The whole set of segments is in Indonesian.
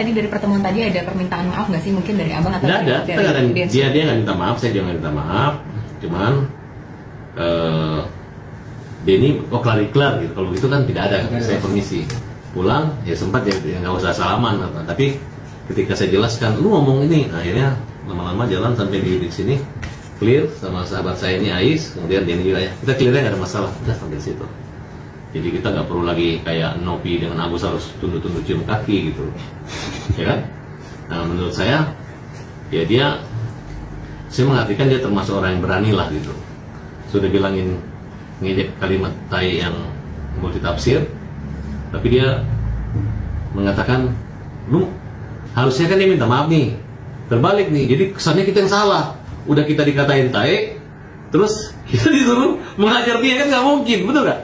tadi dari pertemuan tadi ada permintaan maaf nggak sih mungkin dari abang atau nggak ada, dari dia nggak minta maaf, saya juga nggak minta maaf, cuman Denny kelar gitu, kalau gitu kan tidak ada, saya permisi pulang, ya sempat ya nggak usah salaman apa, tapi ketika saya jelaskan, lu ngomong ini, akhirnya lama-lama jalan sampai di sini clear sama sahabat saya ini Ais, kemudian Denny juga ya, kita clearnya nggak ada masalah, udah sampai situ. Jadi kita nggak perlu lagi kayak Nopi dengan Agus harus tunduk-tunduk cium kaki gitu, ya kan? Nah menurut saya, ya saya mengartikan dia termasuk orang yang berani lah gitu. Sudah bilangin ngejek kalimat tai yang multitafsir, tapi dia mengatakan, lu harusnya kan dia minta maaf nih, terbalik nih, jadi kesannya kita yang salah. Udah kita dikatain tai, terus kita disuruh mengajar dia, kan nggak mungkin, betul nggak?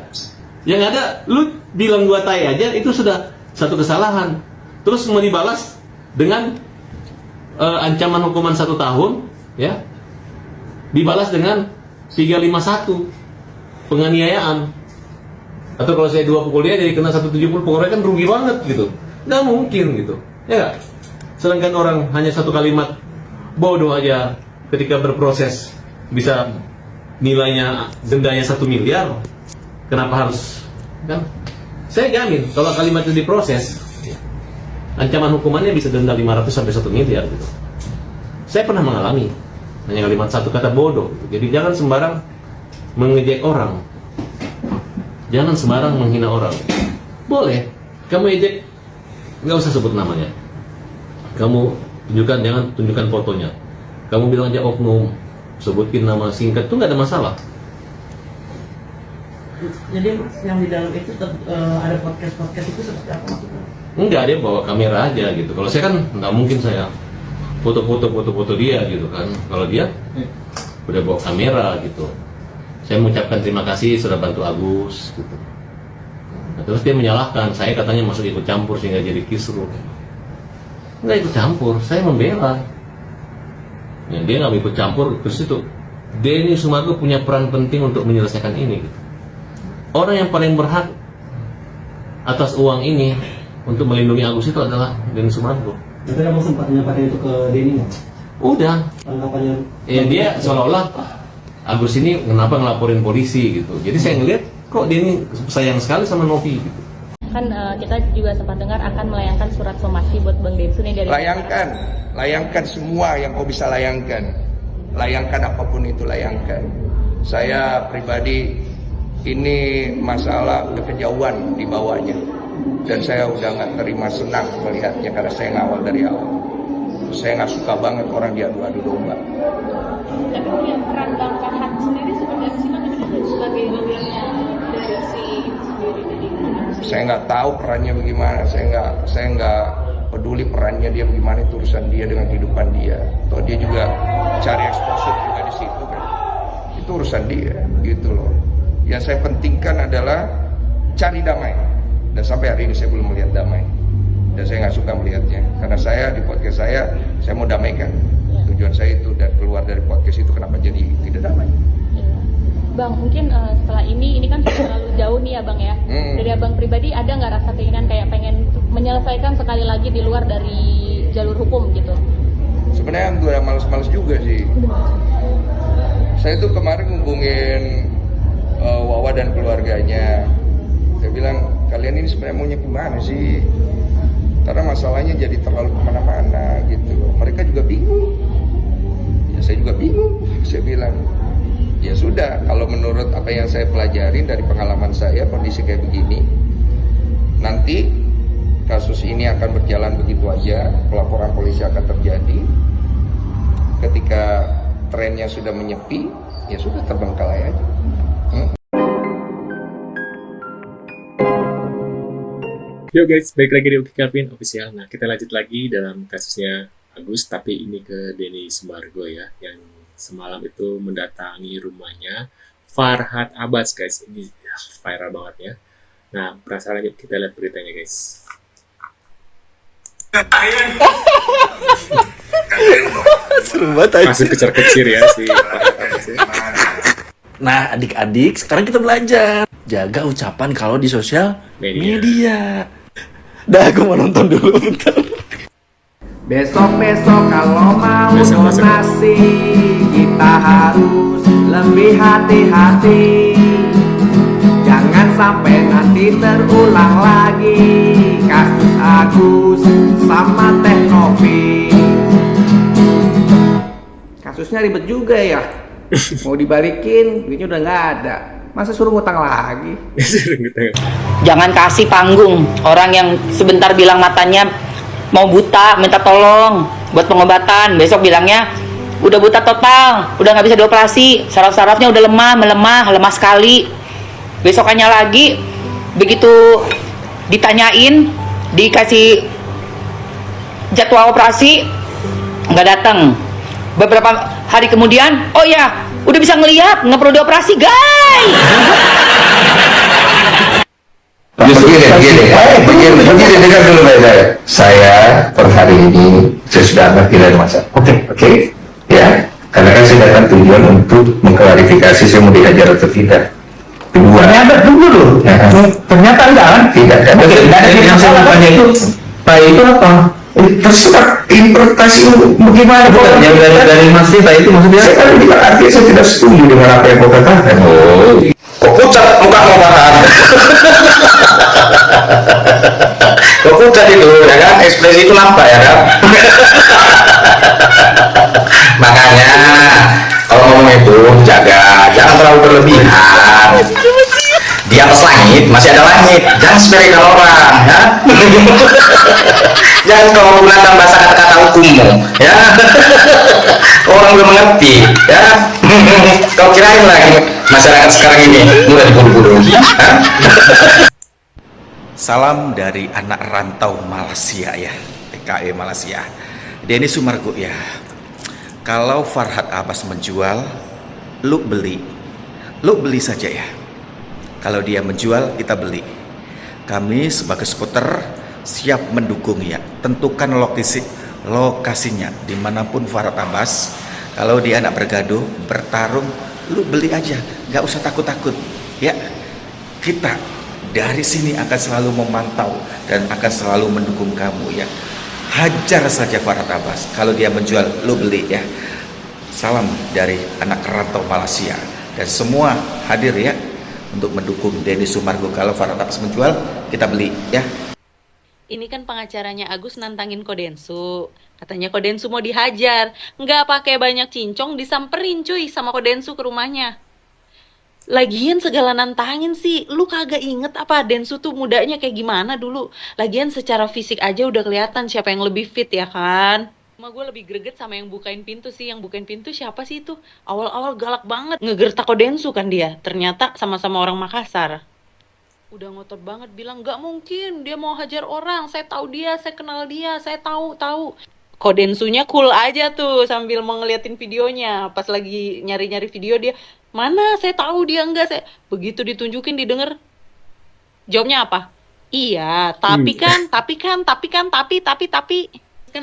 Yang ada, lu bilang gua tai aja, itu sudah satu kesalahan. Terus mau dibalas dengan ancaman hukuman 1 tahun, ya, dibalas dengan 351 penganiayaan. Atau kalau saya 2 pukul dia jadi kena 170, pokoknya kan rugi banget gitu. Nggak mungkin gitu, ya nggak? Sedangkan orang hanya satu kalimat bodoh aja ketika berproses bisa nilainya dendanya 1 miliar. Kenapa harus, kan? Saya jamin kalau kalimat itu diproses, ancaman hukumannya bisa denda 500 sampai 1 miliar gitu. Saya pernah mengalami hanya kalimat satu kata bodoh gitu. Jadi jangan sembarang mengejek orang, jangan sembarang menghina orang. Boleh kamu ejek, nggak usah sebut namanya, kamu tunjukkan, jangan tunjukkan fotonya, kamu bilang aja oknum, sebutin nama singkat, itu nggak ada masalah. Jadi Mas, yang di dalam itu ada podcast itu seperti apa maksudnya? Enggak, dia bawa kamera aja gitu. Kalau saya kan nggak mungkin saya foto dia gitu kan. Kalau dia udah bawa kamera gitu. Saya mengucapkan terima kasih sudah bantu Agus gitu. Nah, terus dia menyalahkan saya, katanya masuk ikut campur sehingga jadi kisruh. Nggak ikut campur, saya membela. Ya, dia nggak ikut campur, terus itu Denny Sumargo punya peran penting untuk menyelesaikan ini gitu. Orang yang paling berhak atas uang ini untuk melindungi Agus itu adalah Denny Sumargo. Tapi kamu sempat menyampaikan itu ke Denny nggak? Udah. Tanggapannya? Ya dia seolah-olah Agus ini kenapa ngelaporin polisi gitu. Jadi saya ngeliat kok Denny sayang sekali sama Novi gitu. Kan kita juga sempat dengar akan melayangkan surat somasi buat Bang Densu nih dari layangkan semua yang kau bisa layangkan apapun itu, layangkan. Saya pribadi ini masalah udah kejauhan di bawahnya, dan saya udah nggak terima, senang melihatnya karena saya ngawal dari awal. Saya nggak suka banget orang diadu-adu domba. Tapi yang peran Bang Farhat sendiri seperti apa sih Bang sebagai bagiannya dari si sendiri tadi? Saya nggak tahu perannya bagaimana, saya nggak peduli perannya dia bagaimana, itu urusan dia dengan kehidupan dia. Atau dia juga cari exposure juga di situ kan, itu urusan dia gitu loh. Yang saya pentingkan adalah cari damai, dan sampai hari ini saya belum melihat damai, dan saya nggak suka melihatnya karena saya di podcast saya mau damaikan. Tujuan saya itu, dan keluar dari podcast itu kenapa jadi tidak damai. Bang, mungkin setelah ini kan terlalu jauh nih ya Bang ya. Dari Abang pribadi ada nggak rasa keinginan kayak pengen menyelesaikan sekali lagi di luar dari jalur hukum gitu? Sebenarnya udah males-males juga sih. Saya tuh kemarin ngubungin Wawa dan keluarganya. Saya bilang, kalian ini sebenarnya maunya kemana sih? Karena masalahnya jadi terlalu kemana-mana gitu. Mereka juga bingung. Ya saya juga bingung. Saya bilang, ya sudah, kalau menurut apa yang saya pelajarin dari pengalaman saya, kondisi kayak begini, nanti kasus ini akan berjalan begitu aja, pelaporan polisi akan terjadi. Ketika trennya sudah menyepi, ya sudah terbengkalai aja. Yo guys, balik lagi di Uki Kevin Official. Nah, kita lanjut lagi dalam kasusnya Agus, tapi ini ke Denny Sumargo ya, yang semalam itu mendatangi rumahnya Farhat Abbas guys. Ini viral banget ya. Nah, penasaran yuk kita lihat beritanya guys. Seru banget aja. Masih kecer-kecir ya si Farhat Abbas ya. Nah, adik-adik, sekarang kita belajar jaga ucapan kalau di sosial media. Dah, aku mau nonton dulu bentar. Besok-besok kalau mau Besok-besok. donasi, kita harus lebih hati-hati. Jangan sampai nanti terulang lagi kasus Agus sama Teh Novi. Kasusnya ribet juga ya. Mau dibalikin, duitnya udah nggak ada. Masa suruh ngutang lagi? Jangan kasih panggung orang yang sebentar bilang matanya mau buta, minta tolong buat pengobatan, besok bilangnya udah buta total, udah nggak bisa dioperasi, saraf-sarafnya udah lemah sekali. Besokannya lagi begitu ditanyain, dikasih jadwal operasi, nggak datang. Beberapa hari kemudian, oh ya udah bisa ngelihat, nggak perlu dioperasi guys. Begini, dengar dulu baik-baik. Saya per hari ini saya sudah anggap tidak ada masalah. Oke, ya. Karena kan saya datang tujuan untuk mengklarifikasi saya mau dihajar atau tidak. Kedua. Ternyata dulu. Ternyata enggak kan? Tidak ada masalah itu. Pak itu apa? Terserah interpretasi bagaimana? Bukan yang dari Mas Tita itu maksudnya? Saya kan bilang artinya saya tidak setuju dengan apa yang kau katakan. Oh, kok pucat muka mau marah? Kok pucat itu, ya kan? Ekspresi itu nampak ya kan? Makanya kalau ngomong itu jaga, jangan terlalu berlebihan. Di atas langit masih ada langit, jangan sepelekan orang, ya. Jangan kalau menggunakan bahasa kata-kata hukummu, ya. Orang belum mengerti, ya. Kau kirain lagi masyarakat sekarang ini mudah diburu-buru, ya. Salam dari anak rantau Malaysia ya, TKE Malaysia. Denny Sumargo ya. Kalau Farhad Abbas menjual, lu beli saja ya. Kalau dia menjual, kita beli. Kami sebagai supporter siap mendukung ya. Tentukan lokasinya dimanapun Farhad Abbas. Kalau dia nak bergaduh, bertarung, lu beli aja, nggak usah takut-takut ya. Kita dari sini akan selalu memantau dan akan selalu mendukung kamu ya. Hajar saja Farhad Abbas. Kalau dia menjual, lu beli ya. Salam dari anak rantau Malaysia dan semua hadir ya untuk mendukung Denny Sumargo. Kalau Farhad Abbas menjual, kita beli ya. Ini kan pengacaranya Agus nantangin Kodensu. Katanya Kodensu mau dihajar. Nggak pakai banyak cincong, disamperin cuy sama Kodensu ke rumahnya. Lagian segala nantangin sih, lu kagak inget apa Densu tuh mudanya kayak gimana dulu. Lagian secara fisik aja udah kelihatan siapa yang lebih fit ya kan. Cuma gue lebih greget sama yang bukain pintu sih. Yang bukain pintu siapa sih itu? Awal-awal galak banget, ngegertak Densu kan dia. Ternyata sama-sama orang Makassar. Udah ngotot banget bilang gak mungkin dia mau hajar orang. Saya tahu dia, saya kenal dia, saya tahu. Kodensunya cool aja tuh sambil mau ngeliatin videonya. Pas lagi nyari-nyari video dia, mana saya tahu dia enggak, saya begitu ditunjukin didengar. Jawabnya apa? Iya, tapi kan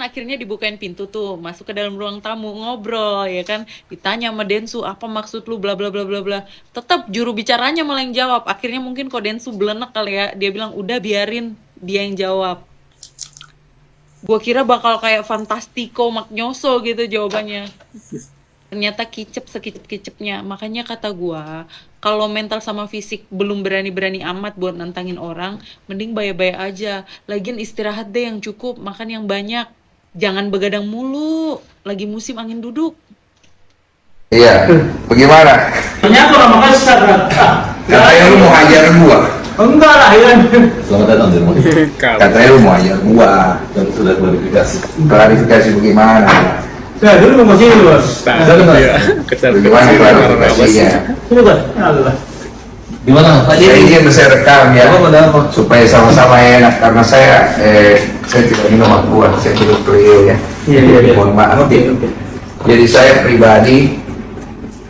akhirnya dibukain pintu tuh, masuk ke dalam ruang tamu, ngobrol ya kan, ditanya sama Densu apa maksud lu bla bla bla bla bla. Tetap juru bicaranya malah yang jawab. Akhirnya mungkin kok Densu belenek kali ya, dia bilang udah biarin dia yang jawab. Gua kira bakal kayak Fantastico Magnoso gitu jawabannya. Ternyata kicep sekicep-kicepnya. Makanya kata gua, kalau mental sama fisik belum berani-berani amat buat nantangin orang, mending baya-baya aja. Lagian istirahat deh yang cukup, makan yang banyak. Jangan begadang mulu, lagi musim angin duduk. Iya, bagaimana? Ternyata orang Makassar. Katanya lu mau hajar gua. Enggak lah ya. Selamat datang di rumah. Katanya lu mau hajar gua. Dan sudah klarifikasi. Klarifikasi bagaimana? Saya dulu mau sini bos. Bagaimana klarifikasinya? Ini bos. Allah. Gimana? Saya ingin saya rekam ya, supaya sama-sama enak karena saya tidak minum aqua, saya minum Clio ya. Iya. Mohon maaf. Oke. Jadi saya pribadi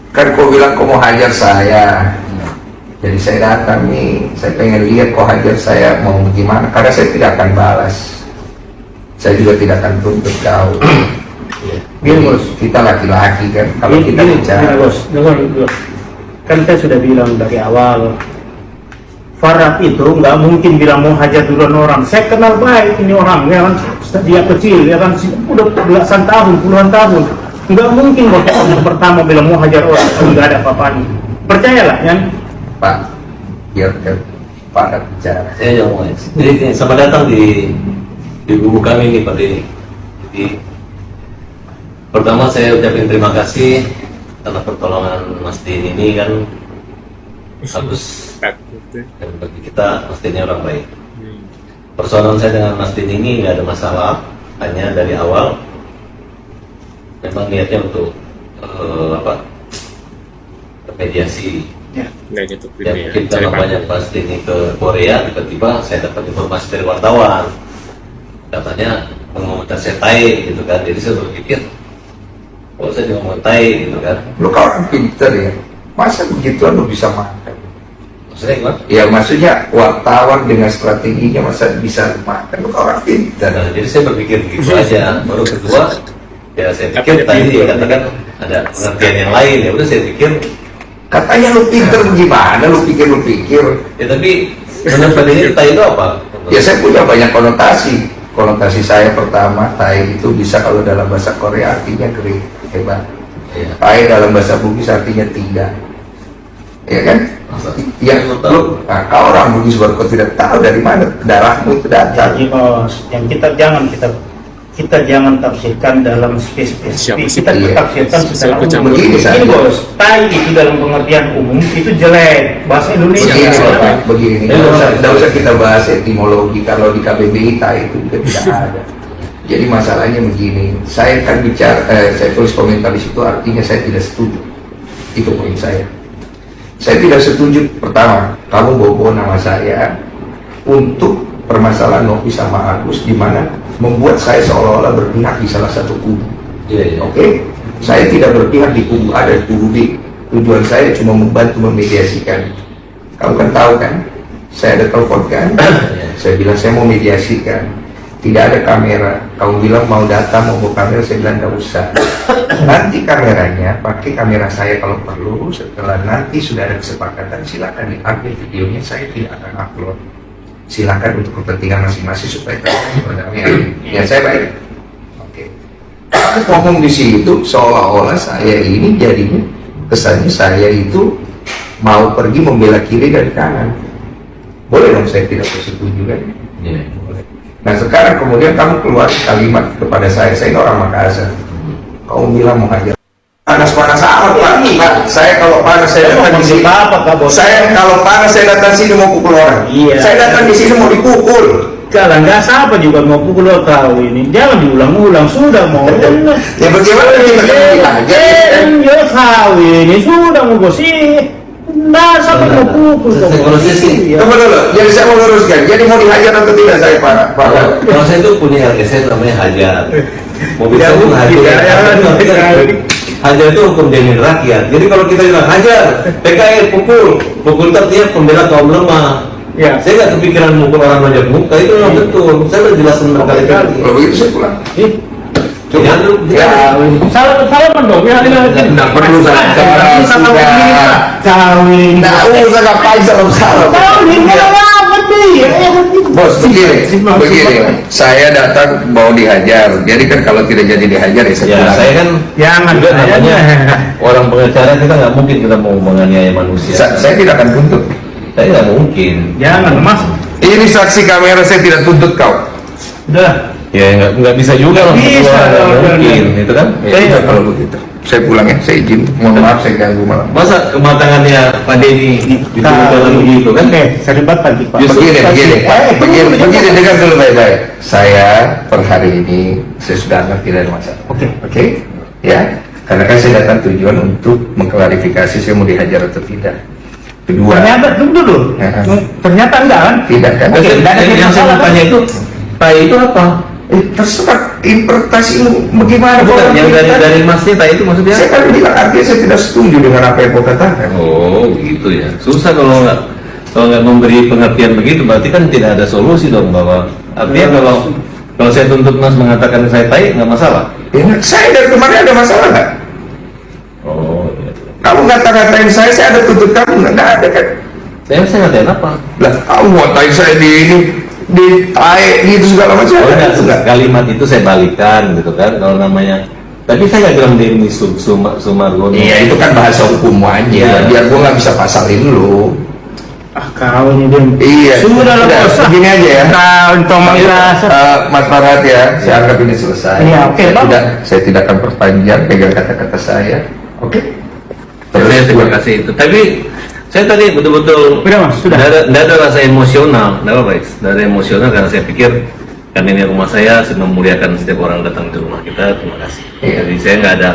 kan kau bilang kau mau hajar saya. Jadi saya datang nih, saya pengen lihat kau hajar saya mau gimana, karena saya tidak akan balas. Saya juga tidak akan tuntut kau. Gini bos, Kita laki-laki kan, kalau kita bicara. Gini bos, dengar. Kan saya sudah bilang dari awal, Farhad itu nggak mungkin bilang mau hajar duluan orang. Saya kenal baik ini orang, ya kan, dia kecil, ya kan, udah belasan tahun, puluhan tahun. Nggak mungkin waktu yang pertama bilang mau hajar orang, nggak ada apa-apanya. Percayalah, ya. Pak, biar Farhad bicara. Saya yang mau. Jadi sama datang di buku kami ini Pak Denny. Jadi pertama saya ucapin terima kasih karena pertolongan Mas Denny ini kan bagus. Dan bagi kita Mas Denny orang baik. Persoalan saya dengan Mas Denny ini nggak ada masalah, hanya dari awal memang niatnya untuk mediasi. Ya, gitu, Ya, mungkin karena banyak Mas Denny ke Korea, tiba-tiba saya dapat informasi dari wartawan, katanya mengumumkan saya tai gitu kan. Jadi saya berpikir, kalau saya ngomong tai gitu kan. Lu kau orang pinter ya, masa begituan lu bisa makan? Maksudnya gimana? Ya maksudnya wartawan dengan strateginya masa bisa makan, lu kau orang pinter. Nah, jadi saya berpikir gitu aja. Baru kedua, ya saya pikir tadi katakan ada pengertian yang lain, ya udah saya pikir katanya lu pinter gimana, lu pikir. ya tapi menurut Pak Denny tai itu apa? Ya saya punya banyak konotasi. Konotasi saya pertama, tai itu bisa kalau dalam bahasa Korea artinya great, hebat. Ya. Tai dalam bahasa Bugis artinya tidak. Ya kan? Ya, lu, nah, kau orang Bugis baru kau tidak tahu dari mana darahmu itu datang. Jadi bos, yang kita jangan tafsirkan dalam spesifik. Kita tafsirkan secara umum. Begini bos, tai itu dalam pengertian umum itu jelek. Bahasa Indonesia. Begini. Tidak usah kita bahas etimologi. Kalau di KBBI tai itu juga tidak ada. Jadi masalahnya begini. Saya kan bicara, saya tulis komentar di situ. Artinya saya tidak setuju. Itu poin saya. Saya tidak setuju. Pertama, kamu bawa nama saya untuk permasalahan Novi sama Agus, di mana membuat saya seolah-olah berpihak di salah satu kubu. Oke? Saya tidak berpihak di kubu A dan kubu B. Tujuan saya cuma membantu memediasikan. Kamu kan tahu kan? Saya ada telepon kan? Saya bilang saya mau mediasikan. Tidak ada kamera. Kamu bilang mau datang, mau kamera, saya bilang nggak usah. Nanti kameranya, pakai kamera saya kalau perlu. Setelah nanti sudah ada kesepakatan, silakan diambil videonya. Saya tidak akan upload. Silakan untuk kepentingan masing-masing supaya ya saya baik. Oke. Kamu ngomong di situ seolah-olah saya ini jadinya kesannya saya itu mau pergi membela kiri dan kanan. Boleh dong saya tidak bersetuju kan? Boleh. Nah sekarang kemudian kamu keluar kalimat kepada saya ini orang Makassar. Kamu bilang mau ngajar. Panas-panas amat Pak. Saya kalau panas saya datang di sini. Saya kalau panas saya datang sini mau pukul orang. Iya. Saya datang di sini mau dipukul. Kalau nggak siapa juga mau pukul kau ini. Jangan diulang-ulang, sudah mau. Ya bagaimana kita kan ya kau ini sudah mau gosip. Nah, sampai mau pukul. Tunggu dulu. Jadi saya mau luruskan. Jadi mau dihajar atau tidak saya Pak? Kalau saya itu punya RSS namanya hajar. Mau bisa pun hajar. Hajar itu hukum jamin rakyat. Jadi kalau kita bilang hajar, PKI pukul tertiap pembela kaum lemah. Ya. Saya nggak kepikiran mukul orang wajah muka, itu memang betul. Saya udah jelasin berkali-kali. Kalau begitu saya pulang. Coba dulu. Ya, salaman dong. Ya, nggak perlu salam. Kawin. Nggak usah ngapain salam. Bos, begini, saya datang mau dihajar. Jadi kan kalau tidak jadi dihajar ya saya pulang. Saya kan jangan juga namanya orang pengacara, kita nggak mungkin kita mau menganiaya manusia. Saya tidak akan tuntut. Saya nggak mungkin. Jangan mas. Ini saksi kamera, saya tidak tuntut kau. Udah. Ya nggak bisa juga lah. Bisa mungkin, itu kan? Ya, kalau begitu. Saya pulang ya, saya izin. Mohon maaf saya ganggu malam. Masa kematangannya Pak Denny ditunggu begitu kan? Saya debat pagi Pak. Begini, dengar dulu baik-baik. Saya per hari ini saya sudah ngerti dari masalah. Oke, ya. Karena kan saya datang tujuan untuk mengklarifikasi saya mau dihajar atau tidak. Kedua. Ternyata dulu. Ternyata enggak kan? Tidak kan? Yang saya tanya itu, tai itu apa? Terserah interpretasimu bagaimana. Bukan, yang dari masnya tai itu maksudnya? Saya kan bilang artinya saya tidak setuju dengan apa yang kau katakan. Oh gitu ya. Susah kalau nggak memberi pengertian begitu, berarti kan tidak ada solusi dong, bahwa artinya kalau saya tuntut Mas mengatakan saya tai nggak masalah. Ya, saya dari kemarin ada masalah nggak? Oh iya. Kamu ngata-ngatain saya ada tuntut kamu nggak ada kan? Saya ngatain apa? Lah, kamu ngatain saya di gitu segala macam. Oh, kalimat itu saya balikan gitu kan, kalau namanya. Tapi saya nggak bilang Denny Sumargo. Iya, itu kan bahasa hukum aja. Biar gua nggak bisa pasalin lu. Kau ini Dem. Iya. Sudah begini aja ya. Mas Farhad ya, saya anggap ini selesai. Iya, oke, Bang. Saya tidak akan perpanjang pegang kata-kata saya. Oke. Saya terima kasih itu. Tapi saya tadi betul-betul tidak ada rasa emosional, tidak apa-apa, tidak ada emosional karena saya pikir kan ini rumah saya memuliakan setiap orang datang ke rumah kita. Terima kasih. Jadi saya nggak ada.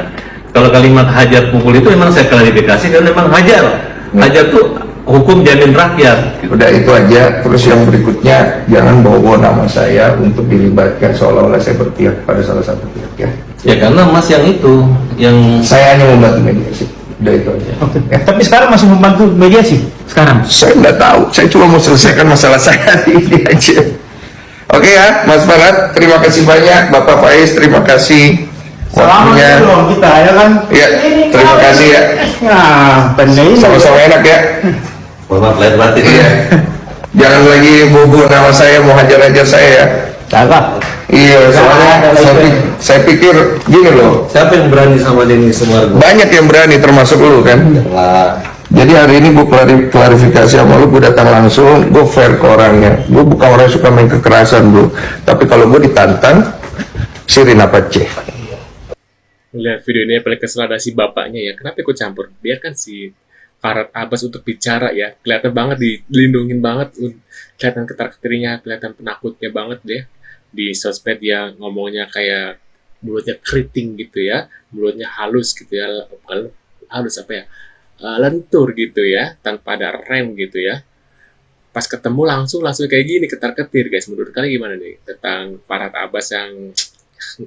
Kalau kalimat hajar pukul itu memang saya klarifikasi dan memang hajar. Hajar tuh hukum jamin rakyat. Udah itu aja. Terus yang berikutnya jangan bawa nama saya untuk dilibatkan seolah-olah saya berpihak pada salah satu pihak ya. Ya karena Mas yang itu yang saya hanya membantu mediasi. Udah itu aja. Tapi sekarang masih membantu mediasi sekarang. Saya nggak tahu. Saya cuma mau selesaikan masalah saya hari ini aja. Oke ya, Mas Farhad, terima kasih banyak. Bapak Faiz, terima kasih. Selamat dong kita ya kan. Ya, terima kasih ya. Nah, pendek. Sama-sama enak ya. mohon maaf lahir batin. Iya. Jangan lagi bobo nama saya, mau hajar-hajar saya ya. Apa? Iya, soalnya saya pikir gini loh. Siapa yang berani sama Denny Sumargo? Banyak yang berani termasuk lu kan. Jadi hari ini gue klarifikasi sama lu, gue datang langsung, gue fair ke orangnya. Gue bukan orang yang suka main kekerasan bro. Tapi kalau gue ditantang, sirin apa ceh. Lihat video ini paling kesel ada si bapaknya ya. Kenapa ikut campur? Biarkan si Farhad Abbas untuk bicara ya. Kelihatan banget dilindungin banget. Kelihatan ketar-ketirnya, kelihatan penakutnya banget deh. Di sosmed dia ngomongnya kayak mulutnya keriting gitu ya. Mulutnya halus gitu ya. Halus apa ya? Lentur gitu ya. Tanpa ada rem gitu ya. Pas ketemu langsung kayak gini, ketar-ketir guys. Menurut kalian gimana nih tentang Farhad Abbas yang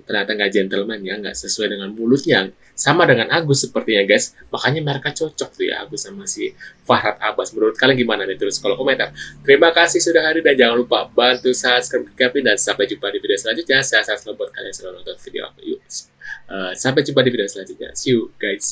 ternyata nggak gentleman ya, nggak sesuai dengan mulutnya, sama dengan Agus sepertinya guys, makanya mereka cocok tuh ya Agus sama si Farhad Abbas. Menurut kalian gimana nih? Tulis kolom komentar. Terima kasih sudah hadir dan jangan lupa bantu subscribe dan sampai jumpa di video selanjutnya. Saya selalu buat kalian selalu nonton video aku. Yuk, sampai jumpa di video selanjutnya. See you guys.